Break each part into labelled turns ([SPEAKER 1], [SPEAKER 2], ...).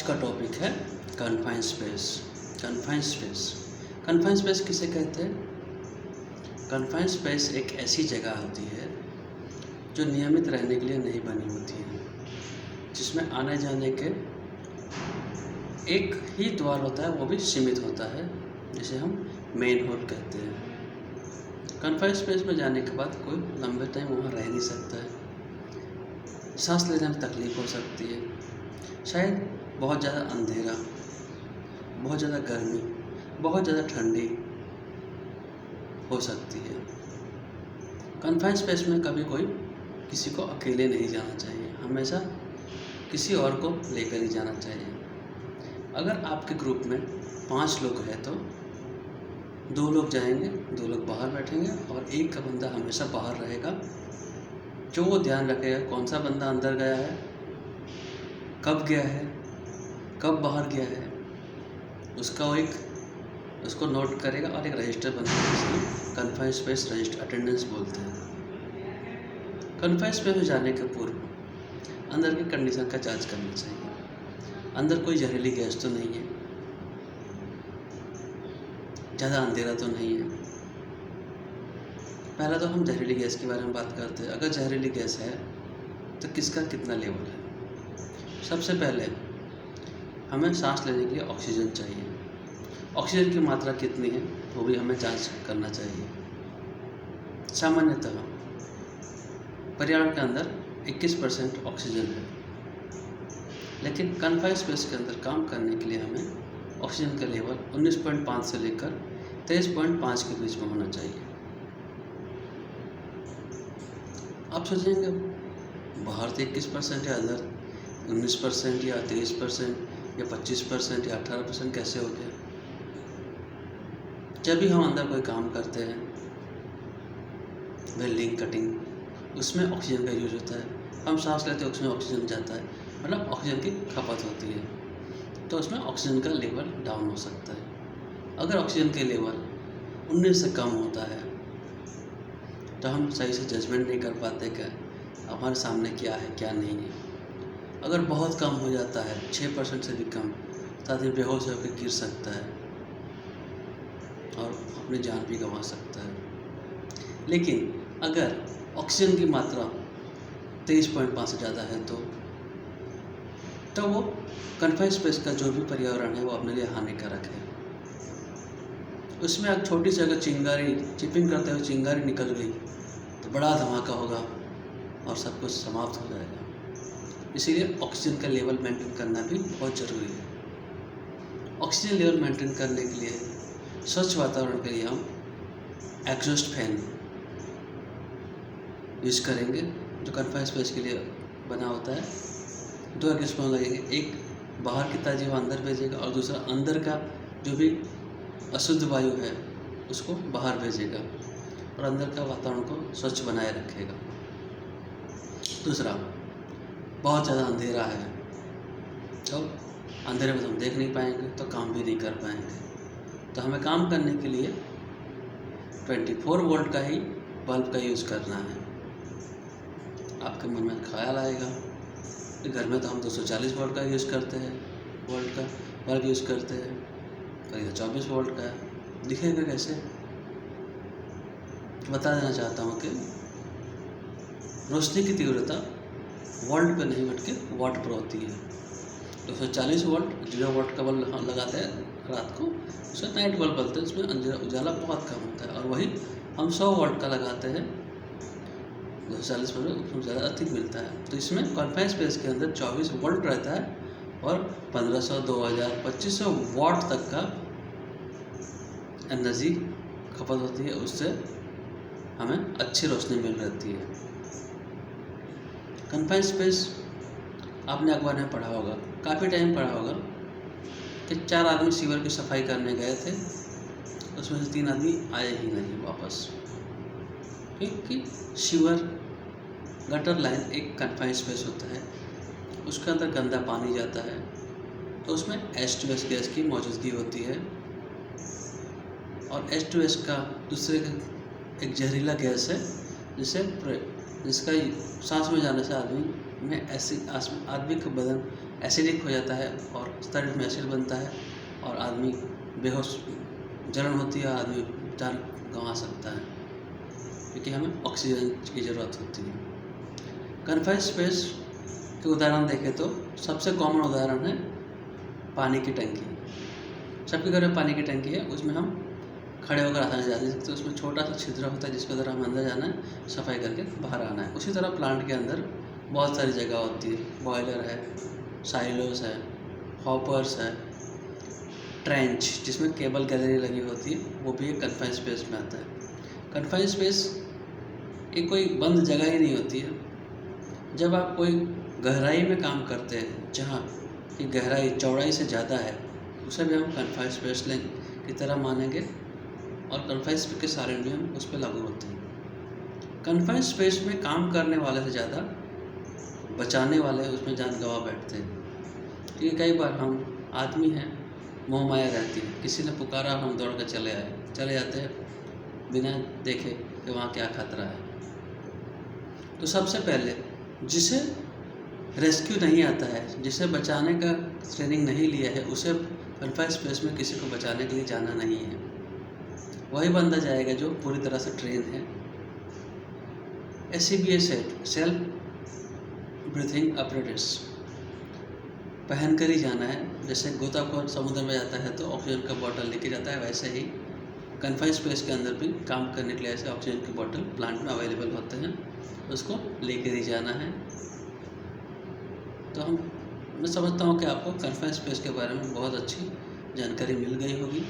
[SPEAKER 1] आज का टॉपिक है confined space. Confined space confined space किसे कहते हैं? कन्फाइंड स्पेस एक ऐसी जगह होती है जो नियमित रहने के लिए नहीं बनी होती है, जिसमें आने जाने के एक ही द्वार होता है, वो भी सीमित होता है, जिसे हम मेन हॉल कहते हैं। कन्फाइंड स्पेस में जाने के बाद कोई लंबे टाइम वहाँ रह नहीं सकता है। सांस लेने में तकलीफ हो सकती है, शायद बहुत ज़्यादा अंधेरा, बहुत ज़्यादा गर्मी, बहुत ज़्यादा ठंडी हो सकती है। कन्फाइंड स्पेस में कभी कोई किसी को अकेले नहीं जाना चाहिए, हमेशा किसी और को लेकर ही जाना चाहिए। अगर आपके ग्रुप में 5 लोग हैं तो 2 लोग जाएंगे, 2 लोग बाहर बैठेंगे और एक का बंदा हमेशा बाहर रहेगा, जो वो ध्यान रखेगा कौन सा बंदा अंदर गया है, कब गया है, कब बाहर गया है, उसको नोट करेगा और एक रजिस्टर बनाएगा, जिसमें कन्फाइंड स्पेस रजिस्टर अटेंडेंस बोलते हैं। कन्फाइंड स्पेस में जाने के पूर्व अंदर की कंडीशन का जांच करना चाहिए। अंदर कोई जहरीली गैस तो नहीं है, ज़्यादा अंधेरा तो नहीं है। पहला तो हम जहरीली गैस के बारे में बात करते हैं। अगर जहरीली गैस है तो किसका कितना लेवल है। सबसे पहले हमें सांस लेने के लिए ऑक्सीजन चाहिए। ऑक्सीजन की मात्रा कितनी है वो भी हमें जांच करना चाहिए। सामान्यतः पर्यावरण के अंदर 21% ऑक्सीजन है, लेकिन कन्फाइंड स्पेस के अंदर काम करने के लिए हमें ऑक्सीजन का लेवल 19.5 से लेकर 23.5 के बीच में होना चाहिए। आप सोचेंगे बाहर तो 21% है, अंदर 19% या 23% या 25% या 18% कैसे हो गया? जब भी हम अंदर कोई काम करते हैं, वेल्डिंग, कटिंग, उसमें ऑक्सीजन का यूज होता है। हम सांस लेते हैं, उसमें ऑक्सीजन जाता है, मतलब ऑक्सीजन की खपत होती है, तो उसमें ऑक्सीजन का लेवल डाउन हो सकता है। अगर ऑक्सीजन के लेवल 19 से कम होता है तो हम सही से जजमेंट नहीं कर पाते कि हमारे सामने क्या है क्या नहीं है। अगर बहुत कम हो जाता है, 6% से भी कम, तो आदमी बेहोश होकर गिर सकता है और अपनी जान भी गंवा सकता है। लेकिन अगर ऑक्सीजन की मात्रा 23.5 से ज़्यादा है तो वो कन्फाइंड स्पेस का जो भी पर्यावरण है वो अपने लिए हानिकारक है। उसमें अगर छोटी सी अगर चिंगारी, चिपिंग करते हुए चिंगारी निकल गई तो बड़ा धमाका होगा और सब कुछ समाप्त हो जाएगा। इसीलिए ऑक्सीजन का लेवल मेंटेन करना भी बहुत ज़रूरी है। ऑक्सीजन लेवल मेंटेन करने के लिए स्वच्छ वातावरण के लिए हम एग्जॉस्ट फैन यूज़ करेंगे, जो कन्फाइंड स्पेस के लिए बना होता है। 2 एग्जॉस्ट फैन लगेंगे, एक बाहर की ताज़ी हवा अंदर भेजेगा और दूसरा अंदर का जो भी अशुद्ध वायु है उसको बाहर भेजेगा और अंदर का वातावरण को स्वच्छ बनाए रखेगा। दूसरा, बहुत ज़्यादा अंधेरा है तो अंधेरे में हम देख नहीं पाएंगे, तो काम भी नहीं कर पाएंगे। तो हमें काम करने के लिए 24 वोल्ट का ही बल्ब का यूज़ करना है। आपके मन में ख्याल आएगा, घर में तो हम 240 वोल्ट का यूज़ करते हैं, वोल्ट का बल्ब यूज़ करते हैं, और यह 24 वोल्ट का है, दिखेगा कैसे? बता देना चाहता हूँ कि रोशनी की तीव्रता वोल्ट पे नहीं बल्कि वाट पर होती है। 240 वोल्ट 0 वोल्ट का बल्ब लगाते हैं रात को, उसे नाइट बल्ब बोलते हैं, उसमें उजाला बहुत कम होता है। और वही हम 100 वोल्ट का लगाते हैं 240 वोल्ट, उसमें ज़्यादा अधिक मिलता है। तो इसमें कन्फाइंड स्पेस के अंदर 24 वोल्ट रहता है और 1500, 2000, 2500 वाट तक का एनर्जी खपत होती है। उससे हमें अच्छी रोशनी मिल रहती है। कन्फाइंड स्पेस आपने अखबार में पढ़ा होगा, काफ़ी टाइम पढ़ा होगा कि 4 आदमी सीवर की सफाई करने गए थे, उसमें से 3 आदमी आए ही नहीं वापस, क्योंकि सीवर गटर लाइन एक कन्फाइंड स्पेस होता है, उसके अंदर गंदा पानी जाता है, तो उसमें H2S गैस की मौजूदगी होती है। और H2S का दूसरे एक जहरीला गैस है जिसका सांस में जाने से आदमी का बदन एसिडिक हो जाता है और शरीर में एसिड बनता है और आदमी बेहोश, जलन होती है, आदमी जान गंवा सकता है क्योंकि हमें ऑक्सीजन की ज़रूरत होती है। कन्फाइंड स्पेस के उदाहरण देखें तो सबसे कॉमन उदाहरण है पानी की टंकी। सबके घर में पानी की टंकी है, उसमें हम खड़े होकर आसानी से जा नहीं सकते। उसमें छोटा सा छिद्र होता है जिसके द्वारा हम अंदर जाना है, सफाई करके बाहर आना है। उसी तरह प्लांट के अंदर बहुत सारी जगह होती है, बॉयलर है, साइलोस है, हॉपर्स है, ट्रेंच जिसमें केबल गैलरी लगी होती है, वो भी एक कन्फाइंड स्पेस में आता है। कन्फाइंड स्पेस एक कोई बंद जगह ही नहीं होती है। जब आप कोई गहराई में काम करते हैं जहाँ की गहराई चौड़ाई से ज़्यादा है, उसे भी हम कन्फाइंड स्पेस की तरह मानेंगे और कन्फाइंड स्पेस के सारे नियम उस पर लागू होते हैं। कन्फाइंड स्पेस में काम करने वाले से ज़्यादा बचाने वाले उसमें जान गंवा बैठते हैं। क्योंकि कई बार हम आदमी हैं, मोह माया रहती है, किसी ने पुकारा, हम दौड़ कर चले जाते हैं बिना देखे कि वहाँ क्या खतरा है। तो सबसे पहले जिसे रेस्क्यू नहीं आता है, जिसे बचाने का ट्रेनिंग नहीं लिया है, उसे कन्फाइंड स्पेस में किसी को बचाने के लिए जाना नहीं है। वही बंदा जाएगा जो पूरी तरह से ट्रेन है। SCBA set, self breathing apparatus पहन कर ही जाना है। जैसे गोताखोर समुद्र में जाता है तो ऑक्सीजन का बॉटल लेके जाता है, वैसे ही कन्फाइंड स्पेस के अंदर भी काम करने के लिए ऐसे ऑक्सीजन की बॉटल प्लांट में अवेलेबल होते हैं, उसको लेकर ही जाना है। तो मैं समझता हूँ कि आपको कन्फाइंड स्पेस के बारे में बहुत अच्छी जानकारी मिल गई होगी।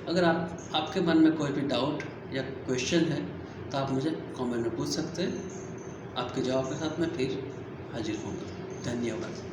[SPEAKER 1] अगर आपके मन में कोई भी डाउट या क्वेश्चन है तो आप मुझे कमेंट में पूछ सकते हैं। आपके जवाब के साथ मैं फिर हाजिर होऊंगा। धन्यवाद।